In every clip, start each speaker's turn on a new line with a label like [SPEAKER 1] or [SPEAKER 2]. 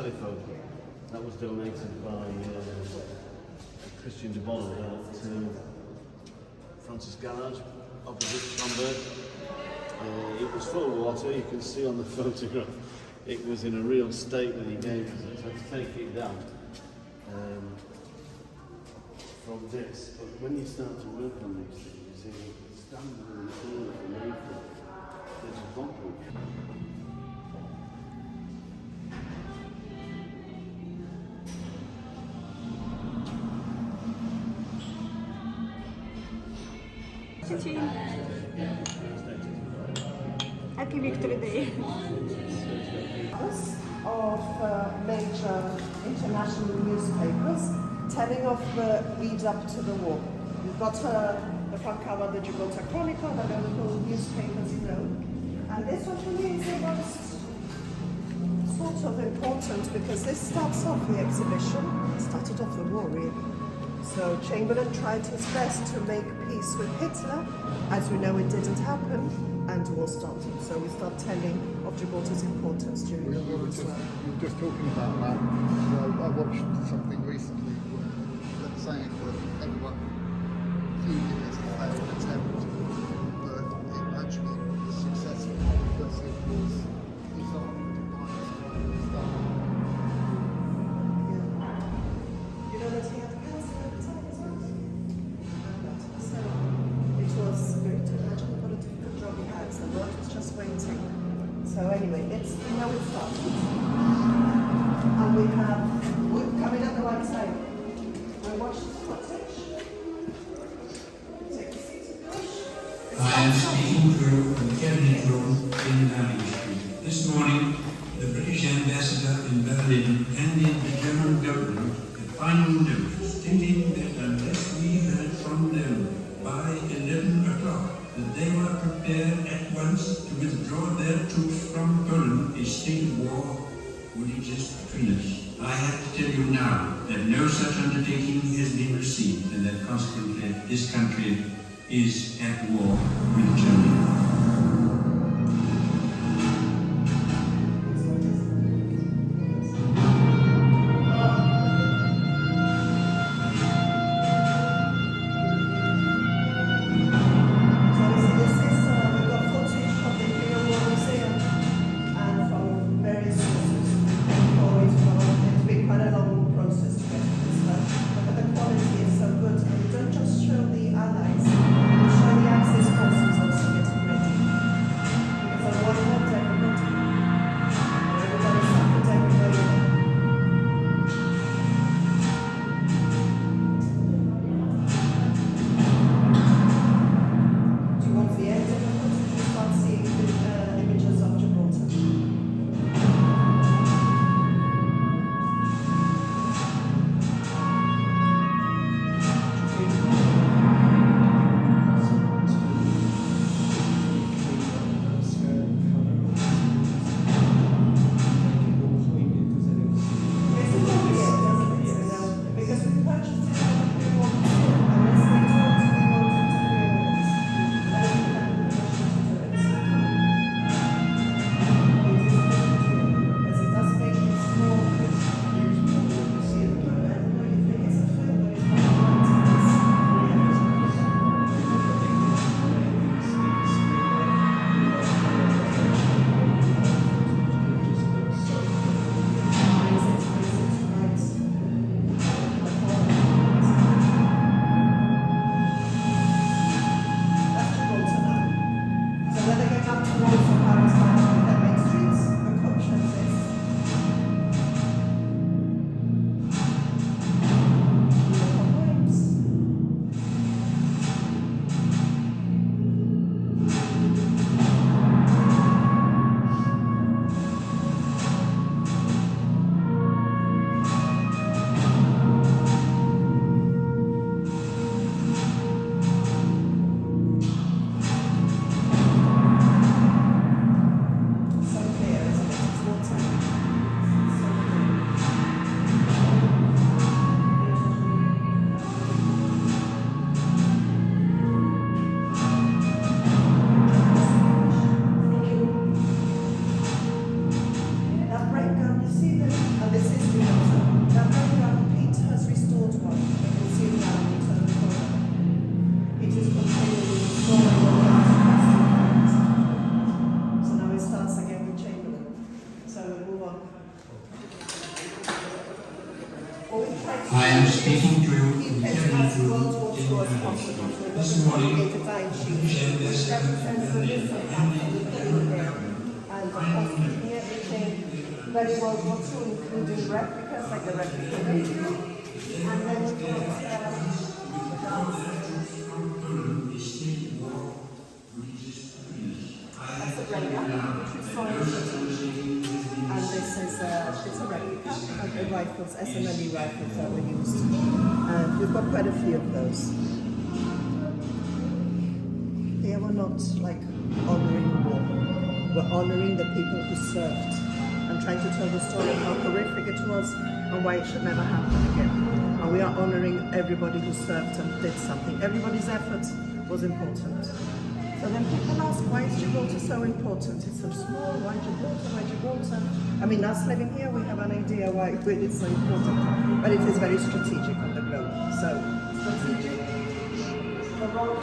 [SPEAKER 1] telephone that was donated by Christian Gibraltar to Francis Garage opposite Hamburg. It was full of water. You can see on the photograph it was in a real state when he gave us it, so to take it down from this. But when you start to work on these things, you see the standard and the curve and everything, it's a bomb-proof.
[SPEAKER 2] I'll give you 3 days.
[SPEAKER 3] Of major international newspapers telling of the lead up to the war. We've got the front cover of the Gibraltar Chronicle, the local newspapers, you know. And this one for me is the most sort of important because this starts off the exhibition, started off the war really. So Chamberlain tried his best to make peace with Hitler. As we know, it didn't happen, and war started. So we start telling of Gibraltar's importance during the war as well.
[SPEAKER 4] You were just talking about that. So I watched something recently where they're saying that everyone viewed it as a failed attempt, but it actually was successful because it was designed to bind us from the start.
[SPEAKER 3] You know that he had cancer at the time as well. So it was very to imagine what a difficult job he had. So the world was just waiting. So anyway, it's we know it started. And we have wood coming up the right side. We watch this footage. Take a seat.
[SPEAKER 5] I am speaking through the cabinet room in Downing Street. This morning, the British ambassador in Berlin handed the German government a final notice stating that unless we heard from them by 11 o'clock, that they were prepared at once to withdraw their troops from Poland, a state of war would exist between us. I have to tell you now that no such undertaking has been received and that consequently this country is at war with Germany.
[SPEAKER 3] So good, and you don't just show the allies, you show the Axis forces. represents the missing part, so we put it there. And of course, keeping everything very World War II, including replicas, like the replica radio. And then we've got that's a replica, which we saw in the footage. And this is it's a replica of the rifles, SMLE rifles that were used. And we've got quite a few of those. Here we're not like honouring war. We're honouring the people who served and trying to tell the story of how horrific it was and why it should never happen again. And we are honouring everybody who served and did something. Everybody's effort was important. So then people ask, why is Gibraltar so important? It's so small, why Gibraltar, why Gibraltar? I mean, us living here, we have an idea why it's so important, but it is very strategic on the globe. So, strategic, the role,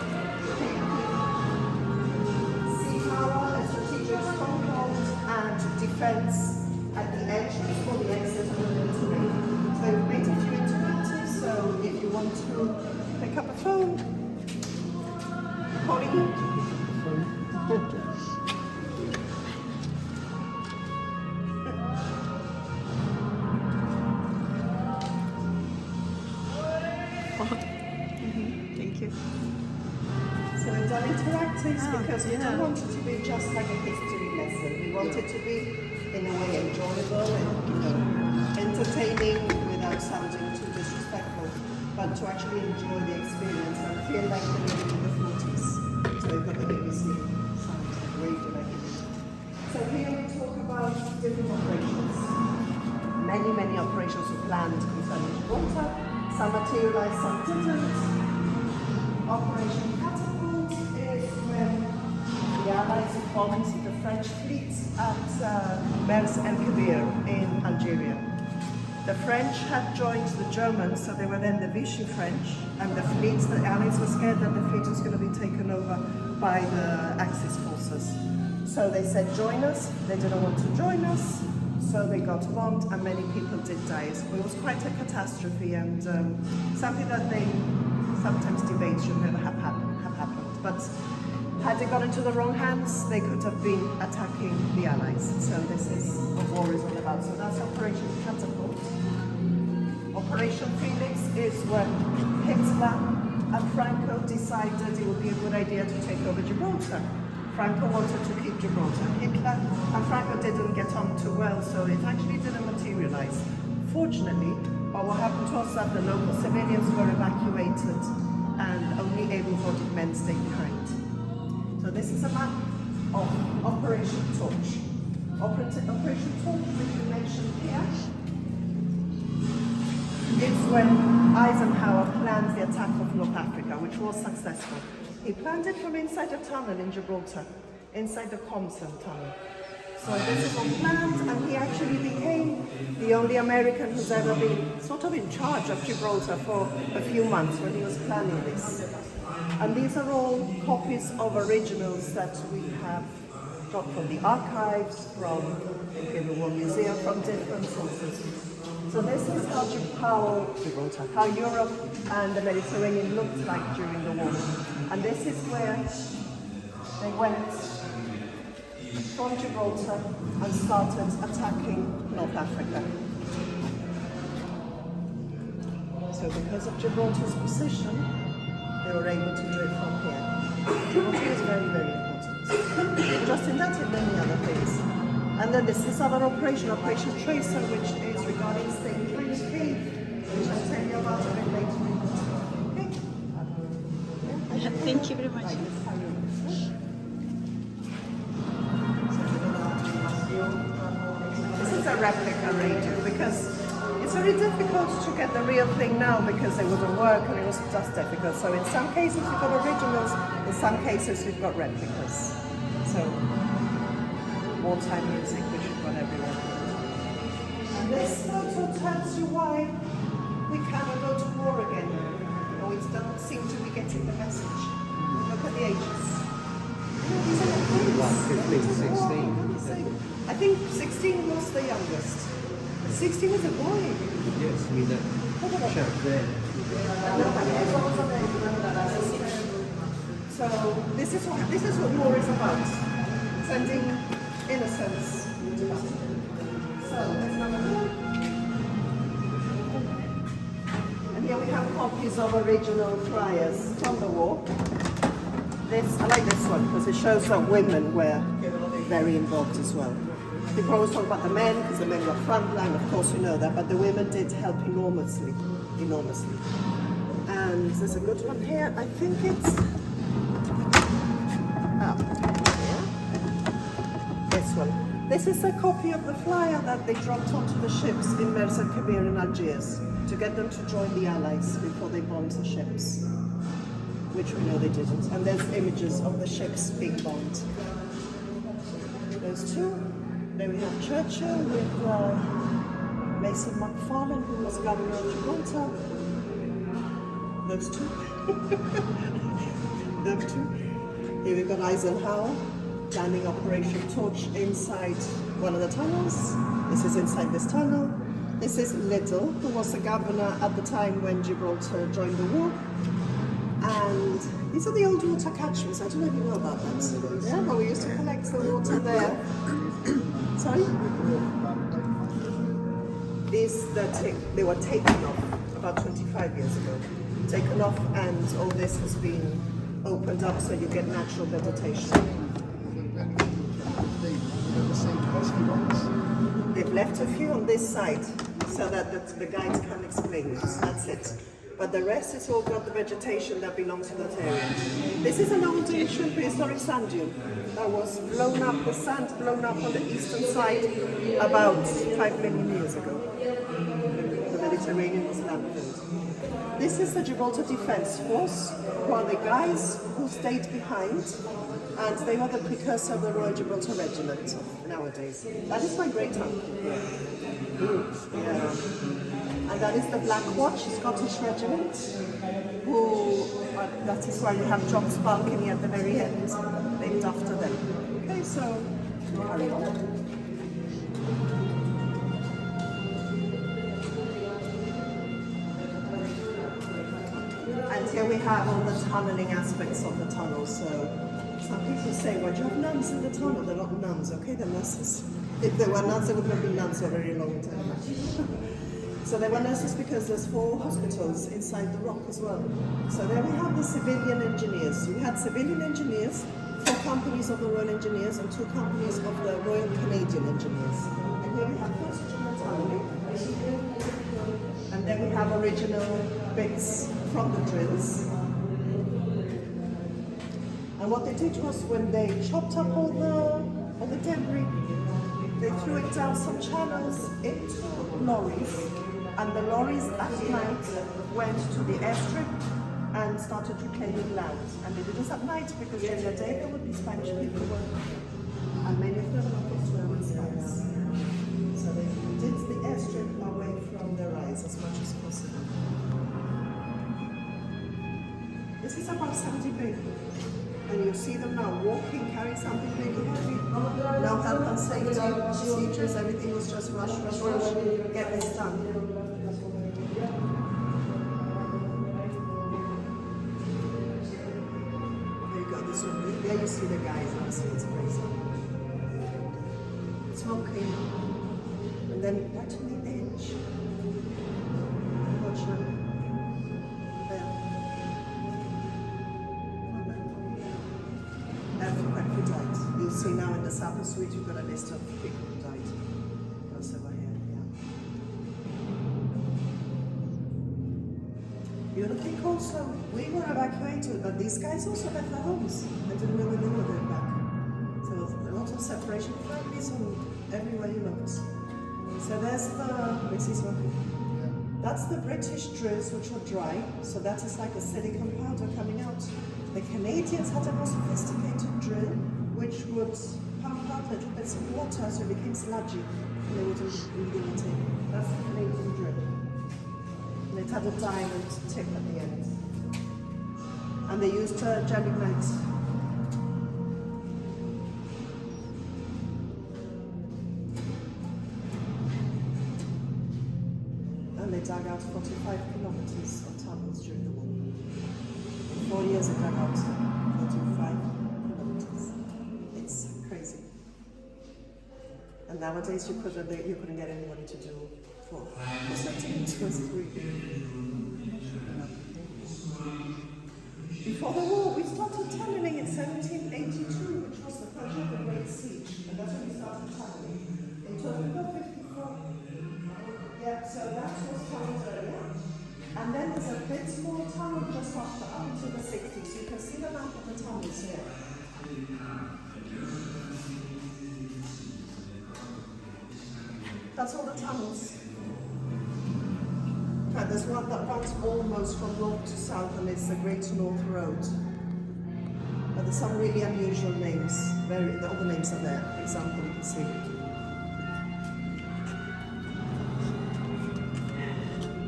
[SPEAKER 3] sea power, a strategic stronghold, and defense at the entrance or the exit of the Mediterranean. So we've made a few interactives, so if you want to pick up a phone, calling you.
[SPEAKER 2] Thank you.
[SPEAKER 3] So we've done interactives because we don't want it to be just like a history lesson. We want it to be, in a way, enjoyable and entertaining without sounding too disrespectful, but to actually enjoy the experience and feel like we're living in the 40s. So we've got the BBC sound radio like it. So here we talk about different operations. Many operations were planned concerning Gibraltar. Some materialized, some didn't. Operation Catapult is when the Allies bombed the French fleet at Mers El Kebir in Algeria. The French had joined the Germans, so they were then the Vichy French, and the fleets, the Allies were scared that the fleet was going to be taken over by the Axis forces. So they said, join us. They didn't want to join us, so they got bombed, and many people did die. So it was quite a catastrophe, and something that they sometimes debate should never have happened. But had they got into the wrong hands, they could have been attacking the Allies. So this is what war is all about. So that's Operation Catapult. Operation Felix is when Hitler and Franco decided it would be a good idea to take over Gibraltar. Franco wanted to keep Gibraltar. Hitler and Franco didn't get on too well, so it actually didn't materialize. Fortunately, what happened was that the local civilians were evacuated and only able-bodied men stayed behind. So this is a map of Operation Torch. Operation Torch, which we mentioned here, is when Eisenhower planned the attack of North Africa, which was successful. He planned it from inside a tunnel in Gibraltar, inside the Compton tunnel. So this is all planned, and he actually became the only American who's ever been sort of in charge of Gibraltar for a few months when he was planning this. And these are all copies of originals that we have got from the archives, from the Imperial War Museum, from different sources. So this is how Europe and the Mediterranean looked like during the war. And this is where they went from Gibraltar and started attacking North Africa. So because of Gibraltar's position, they were able to do it from here. Gibraltar is very, very important. Just in that and many other things. And then this is other operation, Operation Tracer, which is regarding State French Cave, which I'll tell you about a bit later. Okay?
[SPEAKER 2] Thank you very much.
[SPEAKER 3] This is a replica radio because it's very difficult to get the real thing now because it wouldn't work and it was just difficult. So in some cases we've got originals, in some cases we've got replicas. So wartime music, which we've got everywhere. And this photo tells you why we cannot go to war again. Or we don't seem to be getting the message. Look at the ages. These are the kids.
[SPEAKER 6] 15, 16.
[SPEAKER 3] I think 16 was the youngest. 16 was a boy.
[SPEAKER 6] Yes, I mean that chap there.
[SPEAKER 3] So So this is what war is about. Sending innocents to battle. So there's another one. And here we have copies of original flyers from the war. I like this one because it shows that women were very involved as well. People always talk about the men because the men were frontline, of course we know that, but the women did help enormously. And there's a good one here. I think it's this one. This is a copy of the flyer that they dropped onto the ships in Mersa Kabir in Algiers to get them to join the Allies before they bombed the ships, which we know they didn't. And there's images of the ships being bombed. Those two. Then we have Churchill with Mason McFarlane, who was governor of Gibraltar. Those two. Those two. Here we've got Eisenhower planning Operation Torch inside one of the tunnels. This is inside this tunnel. This is Little, who was the governor at the time when Gibraltar joined the war. And these are the old water catchments. I don't know if you know about that. Yeah, but we used to collect the water there. Sorry? They were taken off about 25 years ago. Taken off, and all this has been opened up so you get natural vegetation. They've left a few on this side so that the guides can explain it. That's it. But the rest is all got the vegetation that belongs to that area. This is an old ancient prehistoric sand dune that was blown up, the sand blown up on the eastern side about 5 million years ago. The Mediterranean was landfilled. This is the Gibraltar Defence Force, who are the guys who stayed behind, and they were the precursor of the Royal Gibraltar Regiment nowadays. That is my great uncle. Yeah. And that is the Black Watch, Scottish Regiment, that is why you have John's balcony at the very end, named after them. Okay, so carry on. And here we have all the tunnelling aspects of the tunnel. So some people say, well, do you have nuns in the tunnel? They're not nuns, okay, they're nurses. If they were nuns, they would have been nuns for a very long time. So there were nurses because there's 4 hospitals inside the rock as well. So there we have the civilian engineers. We had civilian engineers, 4 companies of the Royal Engineers and 2 companies of the Royal Canadian Engineers. And here we have first tunneling. And then we have original bits from the drills. And what they did was when they chopped up all the debris, they threw it down some channels into lorries. And the lorries at night went to the airstrip and started reclaiming land. And they did this at night because during the day there would be Spanish people working. And many of them were Australian spies. So they did the airstrip away from their eyes as much as possible. This is about 70 people. And you see them now walking, carrying something really heavy. No health and safety procedures, everything was just rush, get this done. There you see the guys, honestly, it's crazy. Smoking. And then right on the edge. Watch them. Who died. You'll see now in the Supper Suite, you've got a list of people who died. That's over here, yeah. The other thing also, we were evacuated, but these guys also left their homes. They didn't really know they were going back. So a lot of separation of families and everywhere you looked. So there's the, that's the British drills which were dry. So that is like a silicon powder coming out. The Canadians had a more sophisticated drill which would pump out little bits of water so it became sludgy and they wouldn't really take. That's the Canadian drill. And it had a diamond tip at the end. And they used gelignite. And they dug out 45 kilometers of tunnels during the war. 4 years they dug out kilometers. It's crazy. And nowadays you couldn't get anybody to do 4. It was 3. Before the war, we started tunneling in 1782, which was the first of the Great Siege, and that's when we started tunneling. In total, 54. Yeah, so that was tunneled earlier. And then there's a bit small tunnel just after, up until the 60s. So you can see the map of the tunnels here. That's all the tunnels. And there's one that runs almost from north to south, and it's the Great North Road. But there's some really unusual names. All the names are there. For example, you can see.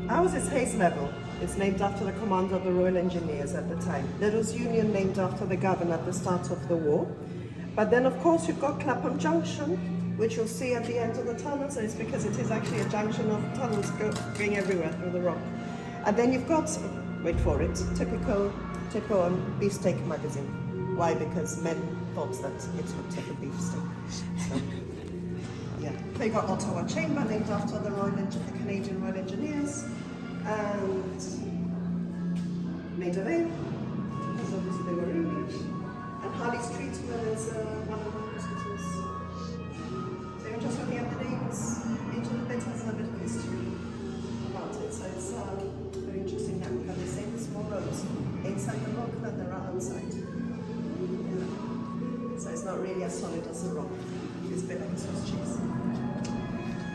[SPEAKER 3] Ours is Hayes Level. It's named after the commander of the Royal Engineers at the time. Little's Union named after the governor at the start of the war. But then, of course, you've got Clapham Junction, which you'll see at the end of the tunnel, so it's because it is actually a junction of tunnels going everywhere through the rock. And then you've got, wait for it, typical beefsteak magazine. Why? Because men thought that it looked like a beefsteak. So, yeah. They got Ottawa Chamber, named after the Canadian Royal Engineers, and Maida Vale, because obviously they were English, and Harley Street, where there's one of the hospitals. So you're just looking at the names. Each of the bits has a bit of history about it, so it's very interesting now because they say the small roads inside the rock than there are outside. Yeah. So it's not really as solid as the rock. It's a bit like a Swiss cheese.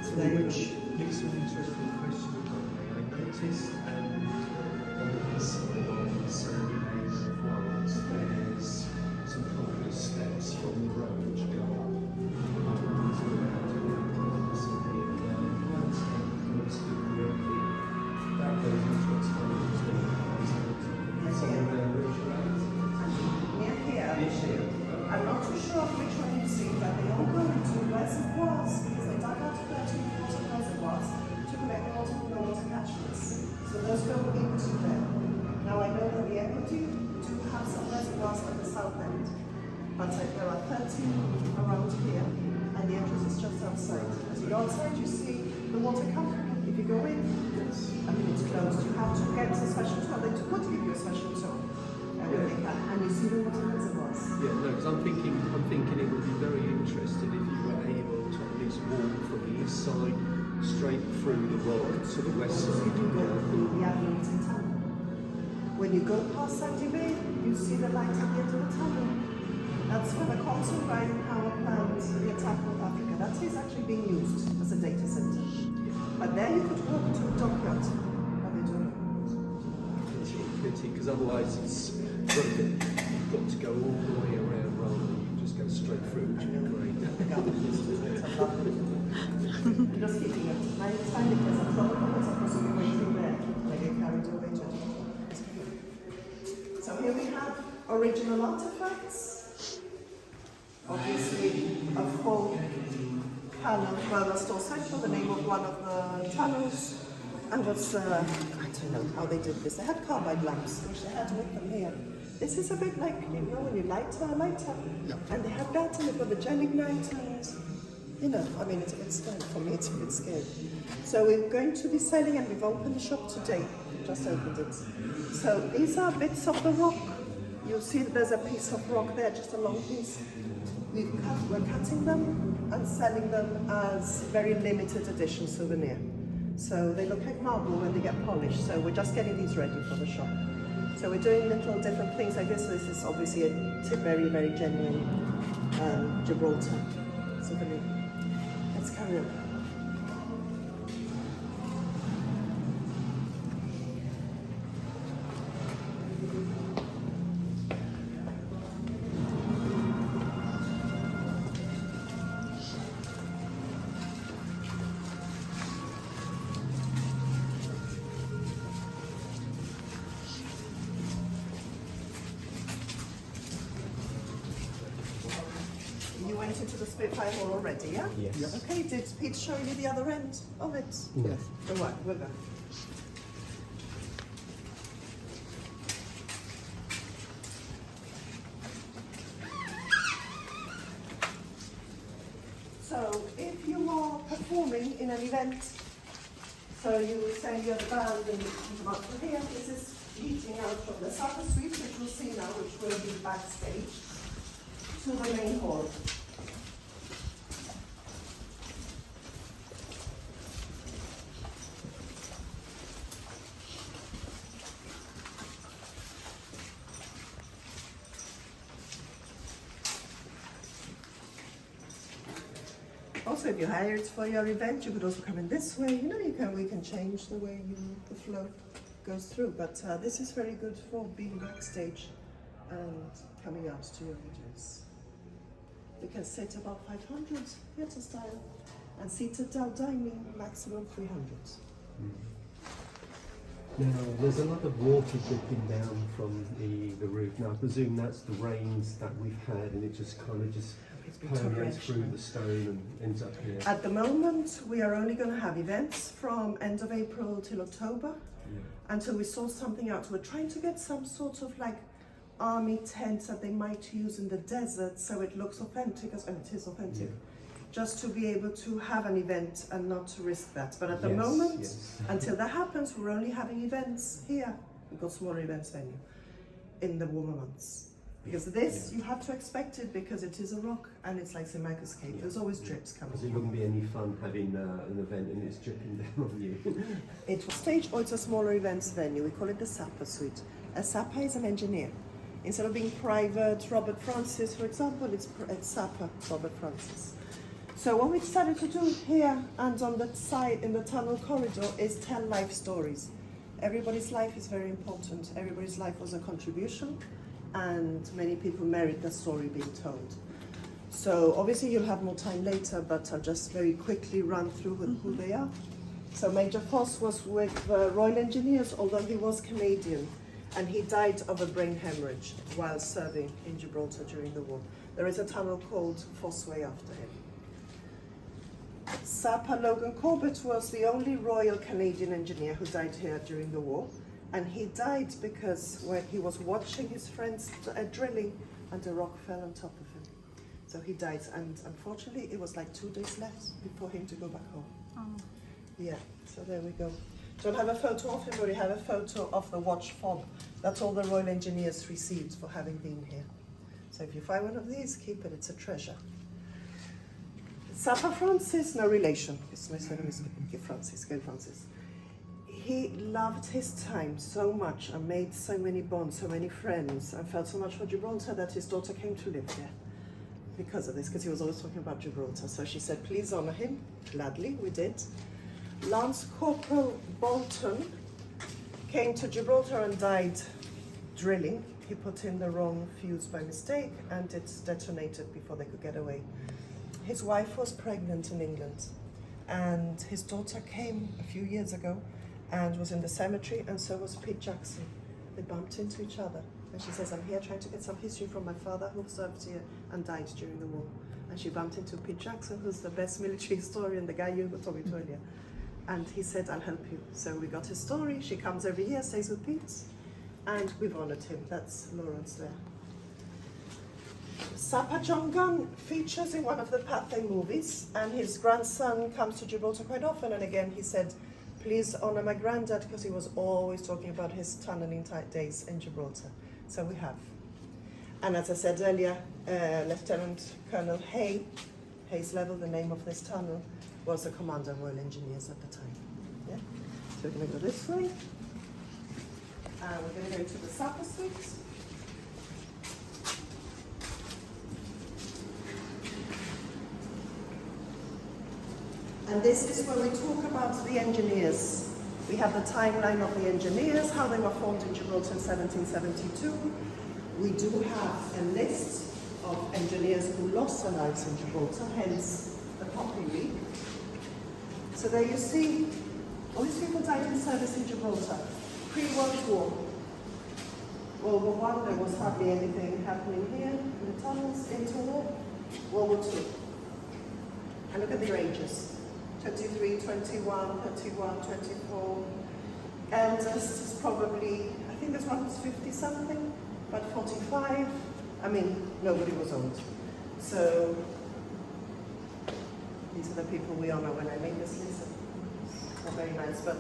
[SPEAKER 3] So there you go.
[SPEAKER 6] Which makes an interesting question about me. I noticed on the inside of the ceremony of flowers, there's some concrete steps from the road which go up. That goes into a tunnel.
[SPEAKER 3] Near here, I'm not too sure of which one you've seen, but they all go into reservoirs because they dug out 13 water reservoirs to collect the water from the water catchments. So those go into there. Now I know that the Equity do have some reservoirs at the south end, but there are 13 around here, and the entrance is just outside. As you go outside, you see the water company. If you go in, I mean it's closed. You have to get a special tour. They would give you a special tour. And you see the water reservoirs.
[SPEAKER 6] Yeah, no, because I'm thinking it would be very interesting if you were able to at least walk from the east side straight through the rock to the west
[SPEAKER 3] So
[SPEAKER 6] side.
[SPEAKER 3] you can go through the Admiralty Tunnel. When you go past Sandy Bay, you see the light at the end of the tunnel. That's where the Consol Rhine power plant, the attack North Africa, that is actually being used as a data center. But there you could walk to the dockyard. How they do it?
[SPEAKER 6] Because otherwise you've got to go all the way around rather than you just go straight through, which would be great.
[SPEAKER 3] I'm just keeping it. I understand it because I'm supposed to be waiting there. I get carried away to it. So here we have original artifacts. Obviously, a full panel of Burmester Central, the name of one of the tunnels. And what's, I don't know how they did this. They had carbide lamps, which they had with them here. This is a bit like, you know, when you light a lighter.
[SPEAKER 4] Yeah.
[SPEAKER 3] And they had that, and they've got the gelignite, and, you know, I mean, it's a bit scary. For me, it's a bit scary. So we're going to be selling, and we've opened the shop today. Just opened it. So these are bits of the rock. You'll see that there's a piece of rock there, just a long piece. We're cutting them and selling them as very limited edition souvenir. So they look like marble when they get polished. So we're just getting these ready for the shop. So we're doing little different things like this. So this is obviously a very, very genuine Gibraltar souvenir. Let's carry on. You went into the Spitfire Hall already, yeah?
[SPEAKER 6] Yes.
[SPEAKER 3] Okay, did Pete show you the other end of it?
[SPEAKER 6] Yes.
[SPEAKER 3] All right, we'll go. So if you are performing in an event, so you will say you're the band and you come up to here, this is leading out from the supper suite, which we'll see now, which will be backstage, to the main hall. Also, if you hire it for your event, you could also come in this way. You know, we can change the way the flow goes through. But this is very good for being backstage and coming out to your videos. We can sit about 500 theatre style, and seated down dining maximum 300.
[SPEAKER 6] Now, there's a lot of water dripping down from the roof. Now, I presume that's the rains that we've had, and it just kind of just permeates through the stone and ends up here.
[SPEAKER 3] At the moment, we are only going to have events from end of April till October, until we sort something out. We're trying to get some sort of like army tents that they might use in the desert, so it looks authentic, and it is authentic. Just to be able to have an event and not to risk that. But at the moment, until that happens, we're only having events here. We've got smaller events venue in the warmer months. Because this, you have to expect it because it is a rock and it's like a microscope. There's always drips coming.
[SPEAKER 6] Because it wouldn't be any fun having an event and it's dripping down on you.
[SPEAKER 3] It's a stage or it's a smaller events venue. We call it the Sapper Suite. A Sapper is an engineer. Instead of being private Robert Francis, for example, it's Sapper Robert Francis. So what we decided to do here and on the side in the tunnel corridor is tell life stories. Everybody's life is very important. Everybody's life was a contribution, and many people merit the story being told. So obviously you'll have more time later, but I'll just very quickly run through who they are. So Major Foss was with the Royal Engineers, although he was Canadian, and he died of a brain hemorrhage while serving in Gibraltar during the war. There is a tunnel called Fossway after him. Sapper Logan Corbett was the only Royal Canadian engineer who died here during the war, and he died because when he was watching his friends drilling and a rock fell on top of him. So he died, and unfortunately it was like 2 days left before him to go back home.
[SPEAKER 2] Oh.
[SPEAKER 3] Yeah, so there we go. Don't have a photo of him, but we have a photo of the watch fob. That's all the Royal Engineers received for having been here. So if you find one of these, keep it, it's a treasure. Sapper Francis, no relation. It's my son is Francis, go Francis. He loved his time so much and made so many bonds, so many friends, and felt so much for Gibraltar that his daughter came to live there because of this, because he was always talking about Gibraltar. So she said, please honor him. Gladly, we did. Lance Corporal Bolton came to Gibraltar and died drilling. He put in the wrong fuse by mistake and it detonated before they could get away. His wife was pregnant in England and his daughter came a few years ago and was in the cemetery, and so was Pete Jackson. They bumped into each other. And she says, I'm here trying to get some history from my father who served here and died during the war. And she bumped into Pete Jackson, who's the best military historian, the guy you were talking to earlier. And he said, I'll help you. So we got his story. She comes every year, stays with Pete, and we've honored him. That's Lawrence there. Sapper John Gunn features in one of the Pathé movies, and his grandson comes to Gibraltar quite often, and again he said, please honor my granddad, because he was always talking about his tunneling days in Gibraltar. So we have. And as I said earlier, Lieutenant Colonel Hayes Level, the name of this tunnel, was the commander of Royal Engineers at the time. Yeah? So we're going to go this way. We're going to go to the Sapper Suite. And this is where we talk about the engineers. We have the timeline of the engineers, how they were formed in Gibraltar in 1772. We do have a list of engineers who lost their lives in Gibraltar, hence the Poppy League. So there you see, all these people died in service in Gibraltar. Pre-World War. World War I, there was hardly anything happening here in the tunnels. Interwar. World War II. And look at their ages. 23, 21, 31, 24. And this is probably, I think this one was 50 something, but 45. I mean, nobody was old. So These are the people we honor. When I made this list, they're very nice, but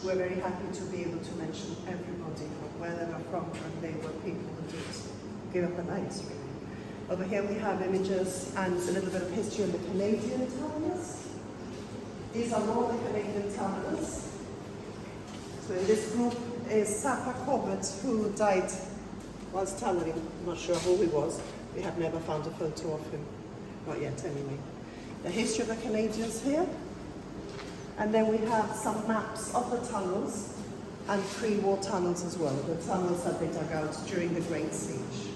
[SPEAKER 3] we're very happy to be able to mention everybody from where they are from, and they were people who did give up their lives, really. Over here we have images and a little bit of history of the Canadian towers. These are all the Canadian towers. So in this group is Sapa Corbett, who died whilst tunneling. I'm not sure who he was. We have never found a photo of him. Not yet, anyway. The history of the Canadians here. And then we have some maps of the tunnels and pre-war tunnels as well, the tunnels that they dug out during the Great Siege.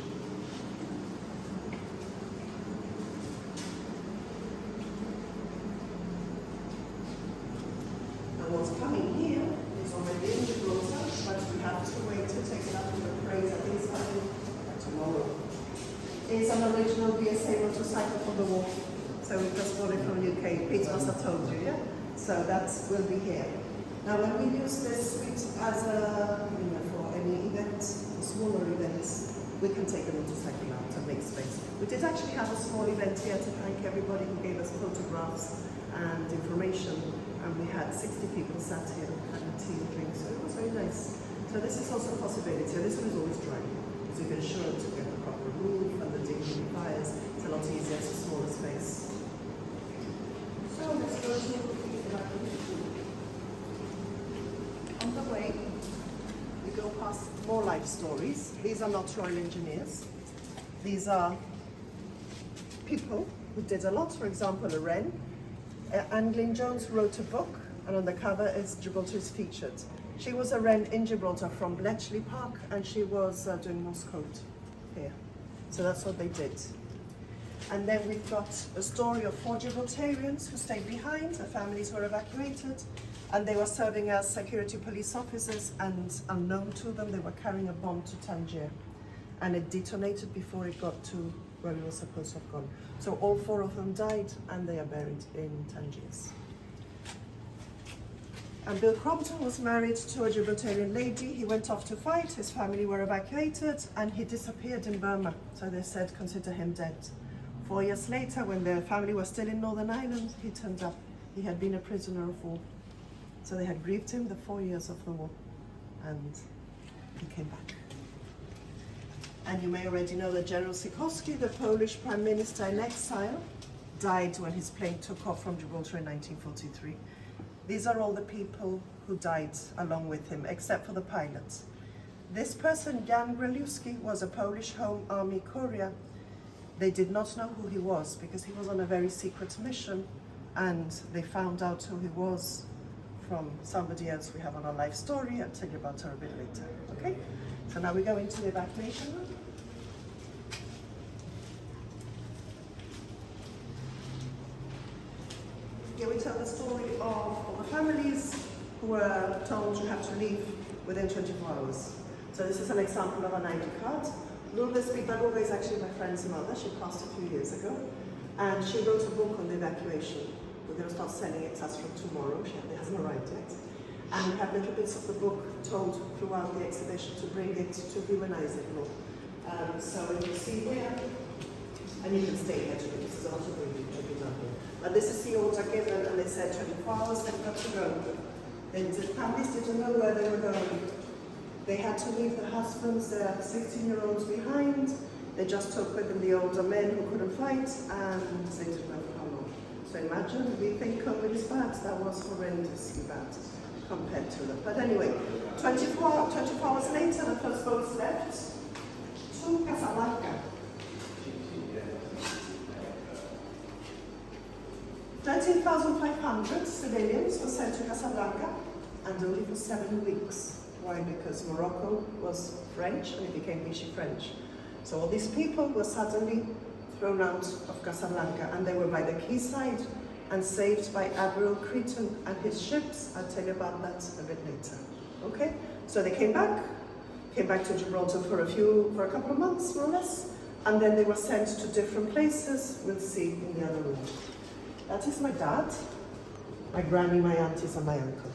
[SPEAKER 3] And what's coming here is already in Gibraltar, but we have to wait to take it up in the parade. I think it's coming tomorrow. It's an original BSA motorcycle for the war. So we just bought it from UK. Pete must have told you, yeah? So that will be here. Now when we use this suite as a, for any event, smaller events, we can take a motorcycle out and make space. We did actually have a small event here to thank everybody who gave us photographs and information, and we had 60 people sat here and had tea and drinks, so it was very nice. So this is also a possibility. This one is always dry, because you can ensure to get the proper roof and the dehumidifiers. It's a lot easier, it's a smaller space. So let's go to on the way, we go past more life stories. These are not Royal Engineers. These are people who did a lot. For example, a wren. Anne Jones wrote a book, and on the cover is Gibraltar is featured. She was a wren in Gibraltar from Bletchley Park, and she was doing Morse code here. So that's what they did. And then we've got a story of 4 Gibraltarians who stayed behind. The families were evacuated, and they were serving as security police officers, and unknown to them, they were carrying a bomb to Tangier. And it detonated before it got to where it was supposed to have gone. So all 4 of them died, and they are buried in Tangiers. And Bill Crompton was married to a Gibraltarian lady. He went off to fight, his family were evacuated, and he disappeared in Burma. So they said, consider him dead. 4 years later, when their family was still in Northern Ireland, he turned up. He had been a prisoner of war. So they had grieved him the 4 years of the war, and he came back. And you may already know that General Sikorski, the Polish Prime Minister in exile, died when his plane took off from Gibraltar in 1943. These are all the people who died along with him, except for the pilots. This person, Jan Grzelewski, was a Polish Home Army courier. They did not know who he was because he was on a very secret mission, and they found out who he was from somebody else we have on our life story. I'll tell you about her a bit later, okay? So now we go into the evacuation room. Here we tell the story of all the families who were told you have to leave within 24 hours. So this is an example of an ID card. Lourdes Bidagoga is actually my friend's mother. She passed a few years ago, and she wrote a book on the evacuation. We're going to start selling it as from tomorrow. It hasn't arrived yet. And we have little bits of the book told throughout the exhibition to bring it to humanize it more. So you see here, and you can stay here too, this is also really tricky down here. But this is the order given, and they said 24 hours they've got to go. The families didn't know where they were going. They had to leave the husbands, their 16-year-olds behind. They just took with them the older men who couldn't fight, and they didn't know for how long. So imagine, we think COVID is bad, that was horrendously bad compared to them. But anyway, 24 hours later, the first boats left to Casablanca. 13,500 civilians were sent to Casablanca, and only for 7 weeks. Why? Because Morocco was French and it became Vichy French. So all these people were suddenly thrown out of Casablanca, and they were by the quayside and saved by Admiral Cretan and his ships. I'll tell you about that a bit later. Okay? So they came back to Gibraltar for a couple of months, more or less, and then they were sent to different places. We'll see in the other room. That is my dad, my granny, my aunties, and my uncle.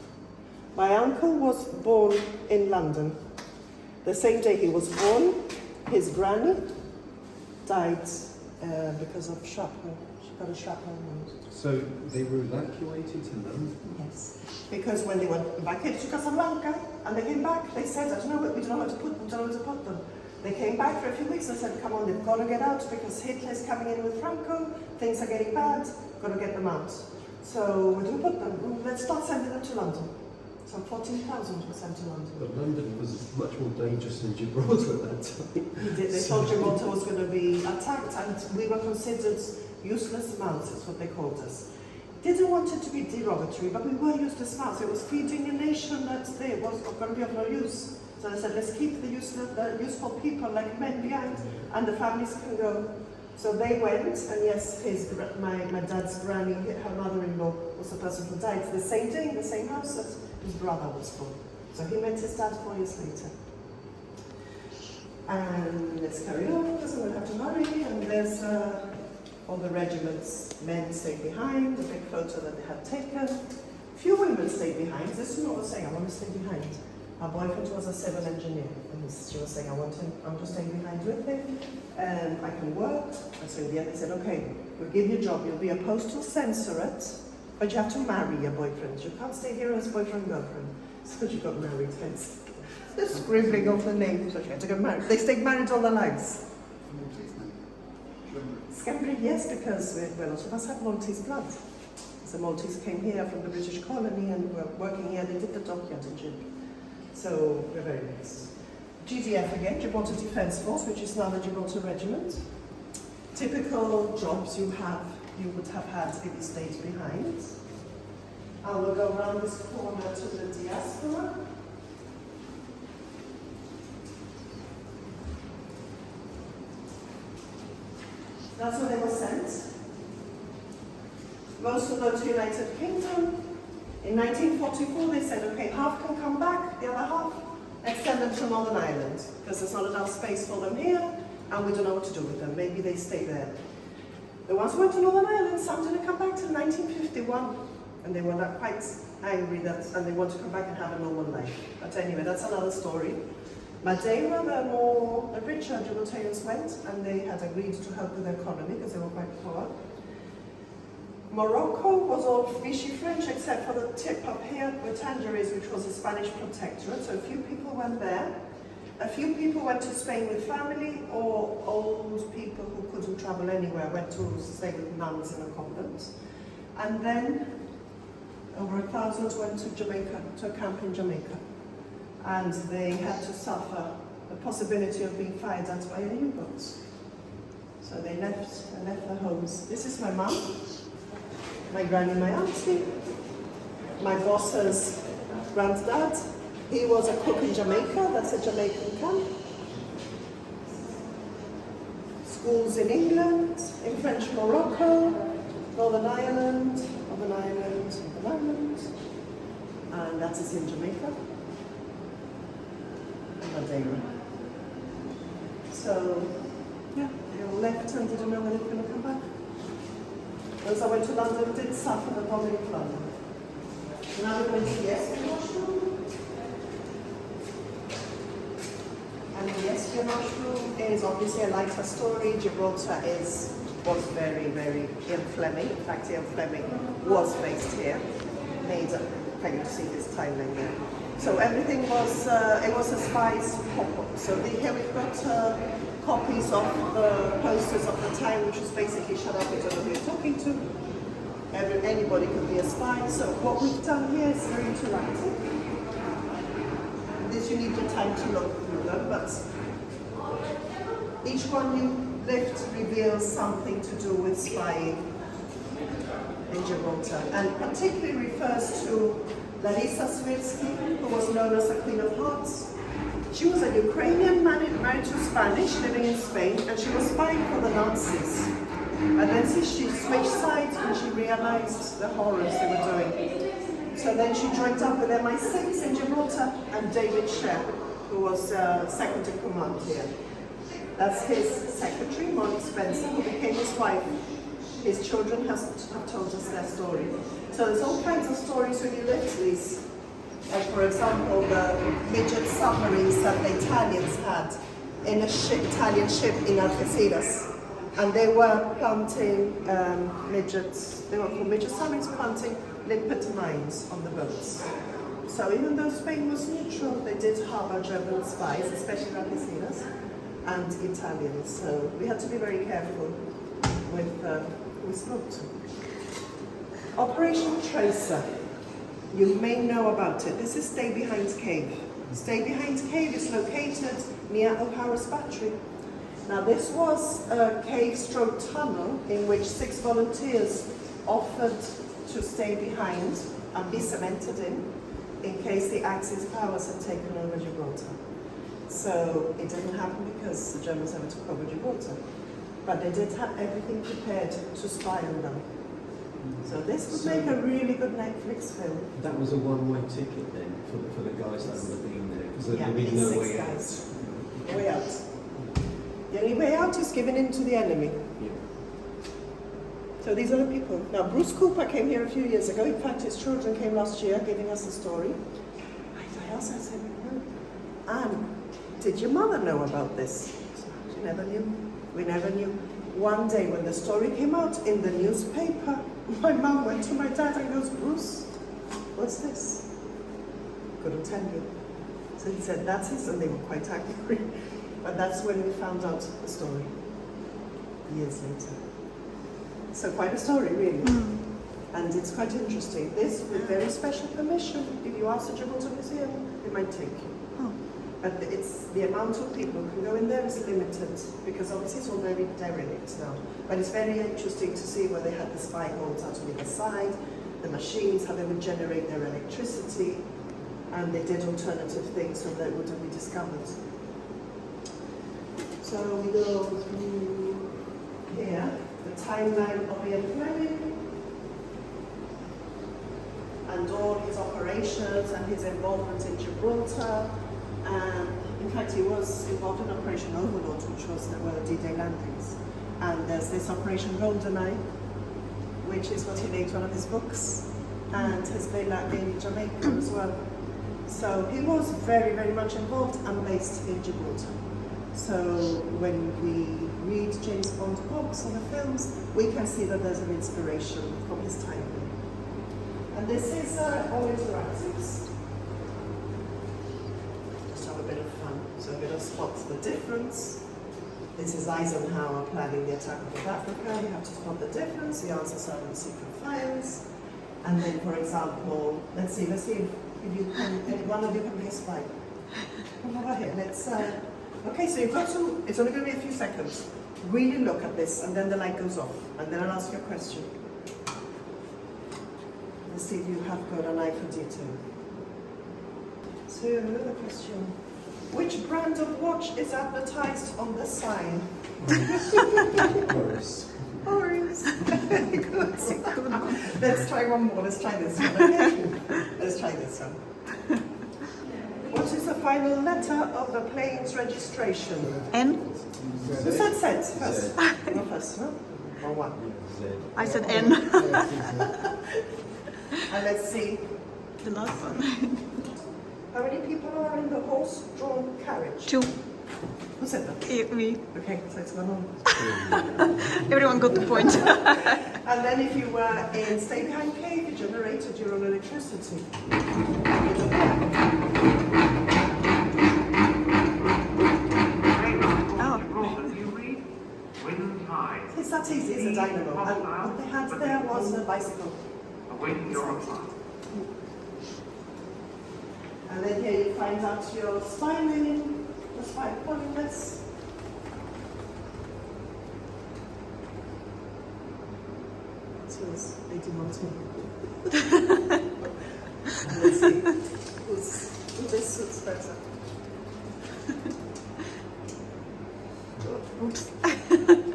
[SPEAKER 3] My uncle was born in London. The same day he was born, his granny died because of shrapnel. She got a shrapnel wound.
[SPEAKER 6] So they were evacuated to London?
[SPEAKER 3] Yes. Because when they went evacuated to Casablanca and they came back, they said, I don't know, we don't know where to put them, we don't know where to put them. They came back for a few weeks and said, come on, they've got to get out because Hitler's coming in with Franco, things are getting bad, got to get them out. So where do we put them? Let's start sending them to London. So 14,000 were sent to London.
[SPEAKER 6] But London was much more dangerous than Gibraltar at that time.
[SPEAKER 3] They thought Gibraltar was going to be attacked and we were considered useless mouths, is what they called us. Didn't want it to be derogatory, but we were useless mouths. It was feeding a nation that they was going to be of no use. So they said, let's keep the useful people like men behind, and the families can go. So they went, and yes, my dad's granny, her mother-in-law, was the person who died the same day in the same house that his brother was born. So he met his dad 4 years later. And let's carry on, because we'll have to hurry, and there's all the regiments, men stayed behind, the big photo that they had taken. Few women stayed behind. This woman was saying, I want to stay behind. Her boyfriend was a civil engineer, and she was saying, I'm just staying behind with him, and I can work. And so in the end they said, okay, we'll give you a job, you'll be a postal censorate, but you have to marry your boyfriend. You can't stay here as boyfriend and girlfriend. So she got married, hence the scribbling of the name, so she had to get married. They stayed married all their lives. Scambri, yes, because a lot of us have Maltese blood. So Maltese came here from the British colony and were working here. They did the dockyard in Gib. So we're very nice. GDF again, Gibraltar Defence Force, which is now the Gibraltar Regiment. Typical jobs you would have had if you stayed behind. I will go around this corner to the diaspora. That's where they were sent. Most of them to the United Kingdom. In 1944 they said, okay, half can come back, the other half, extend them to Northern Ireland, because there's not enough space for them here, and we don't know what to do with them. Maybe they stay there. The ones who went to Northern Ireland, some didn't come back till 1951, and they were quite angry and they want to come back and have a normal life. But anyway, that's another story. Madeira, the richer Gibraltarians went, and they had agreed to help with their economy because they were quite poor. Morocco was all Vichy French except for the tip up here with Tangiers, which was a Spanish protectorate. So a few people went there. A few people went to Spain with family, or old people who couldn't travel anywhere went to stay with nuns in a convent. And then over 1,000 went to Jamaica, to a camp in Jamaica. And they had to suffer the possibility of being fired at by a U-boat. So they left their homes. This is my mum, my granny, my auntie, my boss's granddad. He was a cook in Jamaica, that's a Jamaican camp. Schools in England, in French Morocco, Northern Ireland, and that is in Jamaica. Madeira. So, yeah, they all left and didn't know when they were going to come back. Those that went to London did suffer the bombing of London. Now we're going to the espionage room. And the espionage room is obviously a lighter story. Gibraltar was very, very Ian Fleming. In fact, Ian Fleming was based here. Made up, can you see this timeline there? So everything was, it was a spy's pop-up. So here we've got copies of the posters of the time, which is basically shut up, we don't know who you're talking to. Anybody could be a spy. So what we've done here is very interactive. This you need the time to look through them, but each one you lift reveals something to do with spying in Gibraltar, and particularly refers to Larisa Swirsky, who was known as the Queen of Hearts. She was a Ukrainian married to Spanish, living in Spain, and she was spying for the Nazis. And then she switched sides when she realized the horrors they were doing. So then she joined up with MI6 in Gibraltar and David Sher, who was second in command here. That's his secretary, Molly Spencer, who became his wife. His children have told us their story. So there's all kinds of stories when you lift these. Like, for example, the midget submarines that the Italians had in a Italian ship in Algeciras. And they were planting midgets, they were called midget Samis, planting limpet mines on the boats. So even though Spain was neutral, they did harbour German spies, especially Algeciras and Italians. So we had to be very careful with who we spoke to. Operation Tracer. You may know about it. This is Stay Behind's Cave. Stay Behind's Cave is located near O'Hara's Battery. Now this was a cave stroke tunnel in which 6 volunteers offered to stay behind and be cemented in case the Axis powers had taken over Gibraltar. So it didn't happen because the Germans never took over Gibraltar. But they did have everything prepared to spy on them. So this would make a really good Netflix film.
[SPEAKER 6] That was a one-way ticket then for the guys that would have been there, because there'd be no way
[SPEAKER 3] guys.
[SPEAKER 6] out.
[SPEAKER 3] Way out. The only way out is giving in to the enemy.
[SPEAKER 6] Yeah.
[SPEAKER 3] So these are the people. Now Bruce Cooper came here a few years ago. In fact, his children came last year giving us the story. I also said, Anne, did your mother know about this? She never knew. We never knew. One day when the story came out in the newspaper, my mum went to my dad and goes, Bruce, what's this? Couldn't tell you. So he said, that's it, and they were quite angry. But that's when we found out the story, years later. So quite a story, really. And it's quite interesting. This, with very special permission, if you ask the Gibraltar Museum, they might take you. But it's the amount of people who can go in there is limited, because obviously it's all very derelict now. But it's very interesting to see where they had the spy holes out on either side, the machines, how they would generate their electricity, and they did alternative things so that it wouldn't be discovered. So we go through here, the timeline of Ian Fleming, and all his operations and his involvement in Gibraltar. In fact, he was involved in Operation Overlord, which was the D-Day landings. And there's this Operation GoldenEye, which is what he named one of his books, and his villa in Jamaica as well. So he was very, very much involved and based in Gibraltar. So when we read James Bond's books or the films, we can see that there's an inspiration from his time there. And this is all interactives. A bit of fun, so a bit of spots the difference. This is Eisenhower planning the attack of Africa. You have to spot the difference. The answers are in secret files. And then, for example, let's see if you can, one of you can be a spy. Come over here. Let's. Okay, so you've got to. It's only going to be a few seconds. Really look at this, and then the light goes off, and then I'll ask you a question. Let's see if you have got an eye for detail. So another question. Which brand of watch is advertised on the sign?
[SPEAKER 6] Boris.
[SPEAKER 3] Boris. Good. Let's try one more. Let's try this one. Okay? Let's try this one. What is the final letter of the plane's registration?
[SPEAKER 2] N?
[SPEAKER 3] Who said Z first? Not first, no? Or one?
[SPEAKER 2] I said N.
[SPEAKER 3] And let's see.
[SPEAKER 2] The last one.
[SPEAKER 3] How many people are in the horse-drawn carriage?
[SPEAKER 2] 2.
[SPEAKER 3] Who said that?
[SPEAKER 2] Me.
[SPEAKER 3] Okay, so it's 1-1.
[SPEAKER 2] Everyone got the point.
[SPEAKER 3] And then if you were in Stay Behind Cave, you generated your own electricity. It's that easy, it's a dynamo. And what they had there was a bicycle. And then here you find out your spine the spine polyglets. Cheers, Lady Martin. And let's see who this suits better.
[SPEAKER 2] Oops.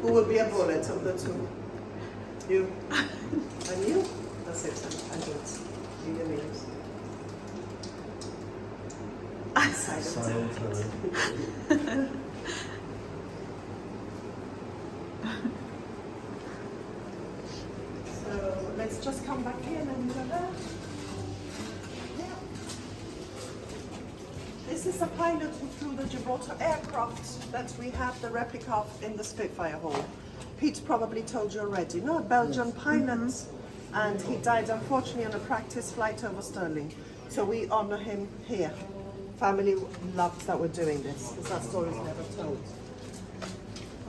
[SPEAKER 3] Who will be a bullet of the two? You? And you? That's it, I do it. You the names. Silent. So let's just come back here and then go there. Yeah. This is a pilot who flew the Gibraltar aircraft that we have the replica of in the Spitfire Hall. Pete probably told you already, no, a Belgian pilot, and he died unfortunately on a practice flight over Stirling. So we honour him here. Family loves that we're doing this, because that story is never told.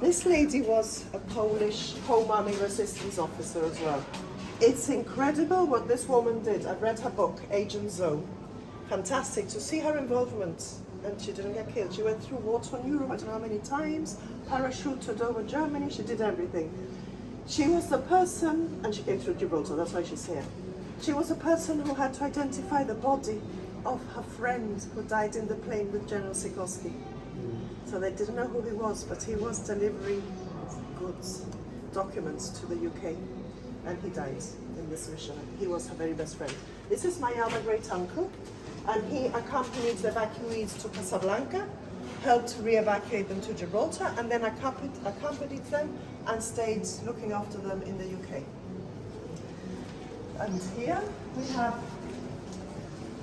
[SPEAKER 3] This lady was a Polish home army resistance officer as well. It's incredible what this woman did. I've read her book, Agent Zoe. Fantastic to see her involvement, and she didn't get killed. She went through war-torn Europe, I don't know how many times, parachuted over Germany, she did everything. She was the person, and she came through Gibraltar, that's why she's here. She was the person who had to identify the body of her friend who died in the plane with General Sikorski. So they didn't know who he was, but he was delivering goods, documents to the UK, and he died in this mission. He was her very best friend. This is my other great uncle, and he accompanied the evacuees to Casablanca, helped re-evacuate them to Gibraltar, and then accompanied them and stayed looking after them in the UK. And here we have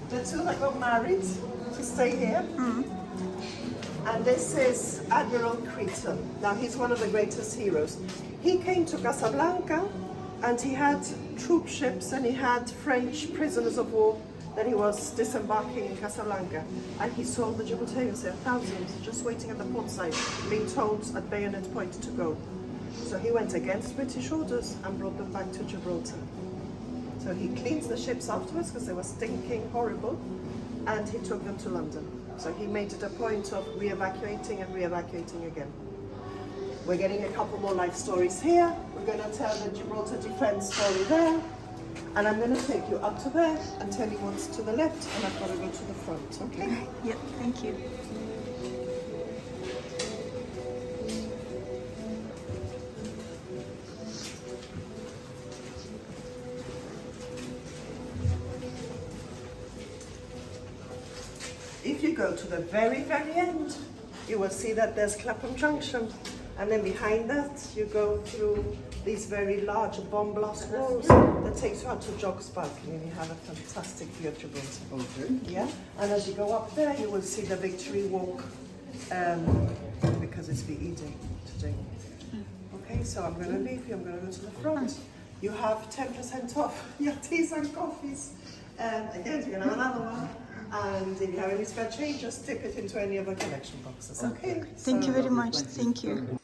[SPEAKER 3] the two that got married to stay here. And this is Admiral Cretan. Now he's one of the greatest heroes. He came to Casablanca and he had troop ships and he had French prisoners of war that he was disembarking in Casablanca. And he saw the Gibraltarians there, thousands, just waiting at the port side, being told at bayonet point to go. So he went against British orders and brought them back to Gibraltar. So he cleaned the ships afterwards because they were stinking horrible, and he took them to London. So he made it a point of re-evacuating and re-evacuating again. We're getting a couple more life stories here. We're going to tell the Gibraltar defense story there, and I'm going to take you up to there and tell you what's to the left, and I've got to go to the front, okay?
[SPEAKER 2] Yep, thank you.
[SPEAKER 3] If you go to the very, very end, you will see that there's Clapham Junction. And then behind that, you go through these very large bomb blast walls that takes you out to Jock's Balcony, and you have a fantastic view of Gibraltar.
[SPEAKER 4] Okay.
[SPEAKER 3] Yeah, and as you go up there, you will see the Victory Walk, because it's VE Day today. Okay, so I'm going to leave you, I'm going to go to the front. You have 10% off your teas and coffees. Again, you're going to have another one. And if you have any spare change, just dip it into any of the collection boxes, okay?
[SPEAKER 2] Thank you very much. Thank you.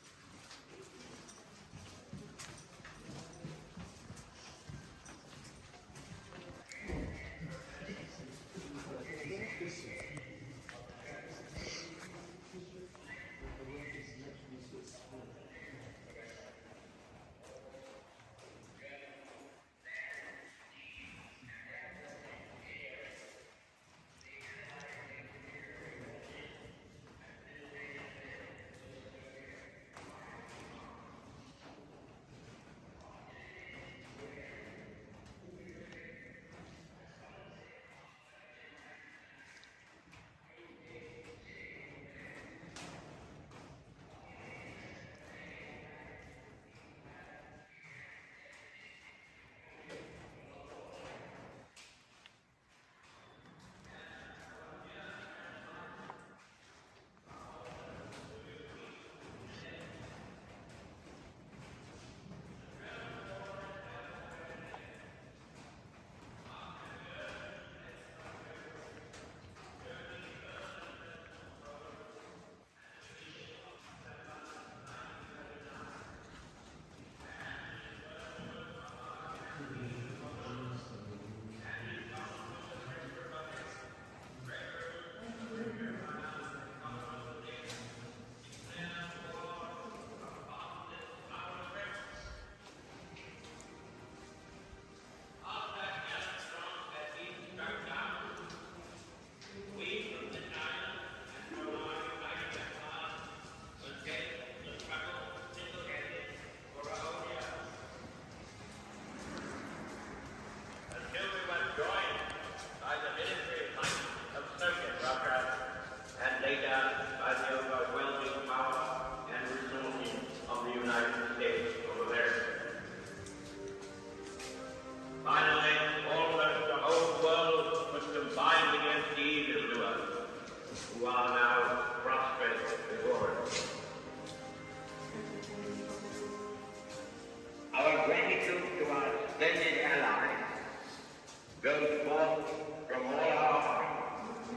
[SPEAKER 7] goes forth from all our hearts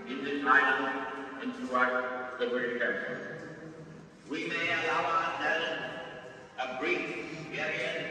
[SPEAKER 7] in this island and throughout the British Empire. We may allow ourselves a brief period